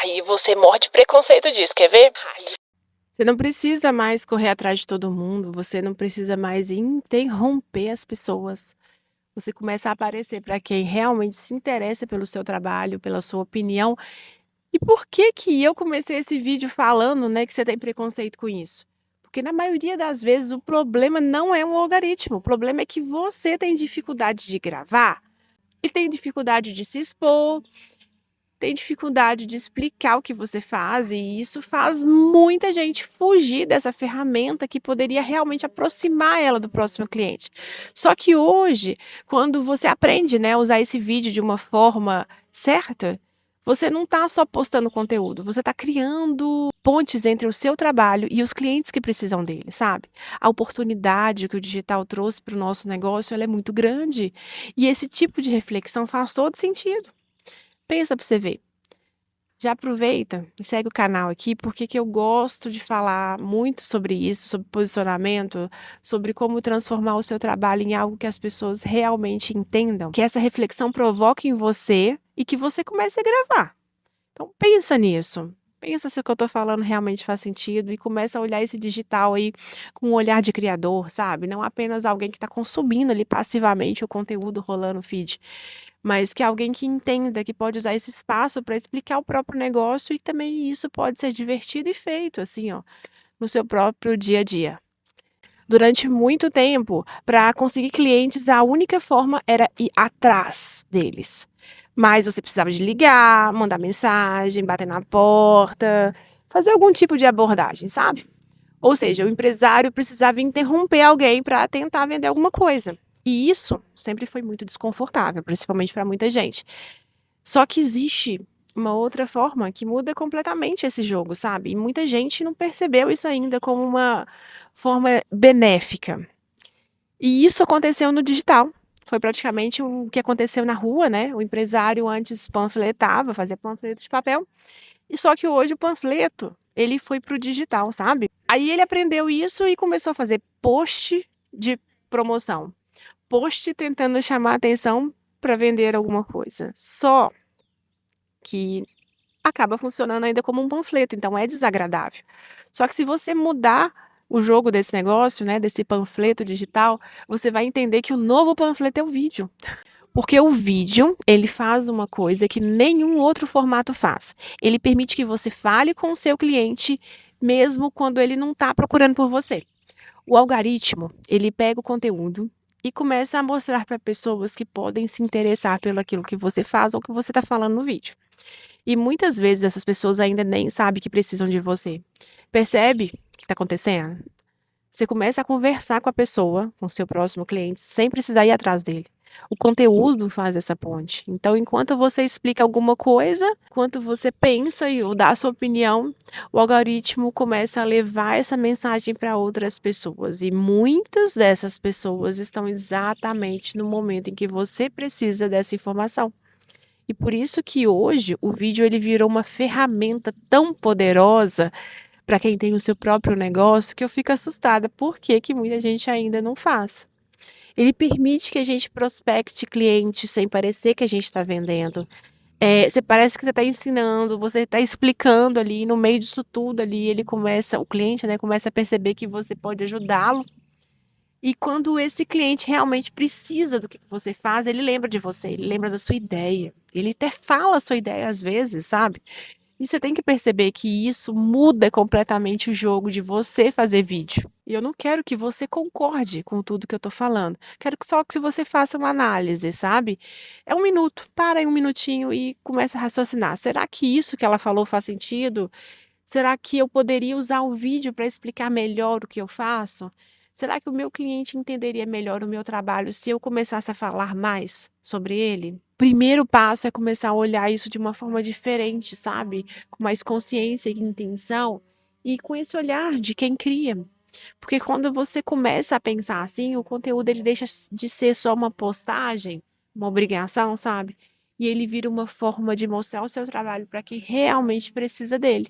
Ai, você morre de preconceito disso, quer ver? Ai. Você não precisa mais correr atrás de todo mundo, você não precisa mais interromper as pessoas. Você começa a aparecer para quem realmente se interessa pelo seu trabalho, pela sua opinião. E por que que eu comecei esse vídeo falando, né, que você tem preconceito com isso? Porque na maioria das vezes o problema não é um algoritmo, o problema é que você tem dificuldade de gravar e tem dificuldade de se expor, tem dificuldade de explicar o que você faz, e isso faz muita gente fugir dessa ferramenta que poderia realmente aproximar ela do próximo cliente. Só que hoje, quando você aprende, né, a usar esse vídeo de uma forma certa, você não está só postando conteúdo, você está criando pontes entre o seu trabalho e os clientes que precisam dele, sabe? A oportunidade que o digital trouxe para o nosso negócio, ela é muito grande. E esse tipo de reflexão faz todo sentido. Pensa para você ver. Já aproveita e segue o canal aqui, porque que eu gosto de falar muito sobre isso, sobre posicionamento, sobre como transformar o seu trabalho em algo que as pessoas realmente entendam, que essa reflexão provoque em você e que você comece a gravar. Então pensa nisso. Pensa se o que eu tô falando realmente faz sentido e começa a olhar esse digital aí com um olhar de criador, sabe? Não apenas alguém que está consumindo ali passivamente o conteúdo rolando no feed, mas que é alguém que entenda que pode usar esse espaço para explicar o próprio negócio, e também isso pode ser divertido e feito assim, ó, no seu próprio dia a dia. Durante muito tempo, para conseguir clientes, a única forma era ir atrás deles. Mas você precisava de ligar, mandar mensagem, bater na porta, fazer algum tipo de abordagem, sabe? Ou seja, o empresário precisava interromper alguém para tentar vender alguma coisa. E isso sempre foi muito desconfortável, principalmente para muita gente. Só que existe uma outra forma que muda completamente esse jogo, sabe? E muita gente não percebeu isso ainda como uma forma benéfica. E isso aconteceu no digital. Foi praticamente o que aconteceu na rua, né? O empresário antes panfletava, fazia panfleto de papel, e só que hoje o panfleto, ele foi para o digital, sabe? Aí ele aprendeu isso e começou a fazer post de promoção, post tentando chamar atenção para vender alguma coisa. Só que acaba funcionando ainda como um panfleto, então é desagradável. Só que se você mudar o jogo desse negócio, né, desse panfleto digital, você vai entender que o novo panfleto é o vídeo. Porque o vídeo, ele faz uma coisa que nenhum outro formato faz. Ele permite que você fale com o seu cliente mesmo quando ele não está procurando por você. O algoritmo, ele pega o conteúdo e começa a mostrar para pessoas que podem se interessar pelo aquilo que você faz ou que você está falando no vídeo. E muitas vezes essas pessoas ainda nem sabem que precisam de você. Percebe o que está acontecendo? Você começa a conversar com a pessoa, com o seu próximo cliente, sem precisar ir atrás dele. O conteúdo faz essa ponte. Então, enquanto você explica alguma coisa, enquanto você pensa ou dá a sua opinião, o algoritmo começa a levar essa mensagem para outras pessoas. E muitas dessas pessoas estão exatamente no momento em que você precisa dessa informação. E por isso que hoje o vídeo ele virou uma ferramenta tão poderosa para quem tem o seu próprio negócio, que eu fico assustada por que muita gente ainda não faz. Ele permite que a gente prospecte clientes sem parecer que a gente está vendendo. Você parece que você está ensinando, você está explicando ali, no meio disso tudo ali, ele começa, o cliente, né, começa a perceber que você pode ajudá-lo. E quando esse cliente realmente precisa do que você faz, ele lembra de você, ele lembra da sua ideia. Ele até fala a sua ideia às vezes, sabe? E você tem que perceber que isso muda completamente o jogo de você fazer vídeo. E eu não quero que você concorde com tudo que eu tô falando. Quero que só que você faça uma análise, sabe? É 1 minuto, para aí 1 minutinho e começa a raciocinar. Será que isso que ela falou faz sentido? Será que eu poderia usar o vídeo para explicar melhor o que eu faço? Será que o meu cliente entenderia melhor o meu trabalho se eu começasse a falar mais sobre ele? Primeiro passo é começar a olhar isso de uma forma diferente, sabe? Com mais consciência e intenção, e com esse olhar de quem cria. Porque quando você começa a pensar assim, o conteúdo ele deixa de ser só uma postagem, uma obrigação, sabe? E ele vira uma forma de mostrar o seu trabalho para quem realmente precisa dele.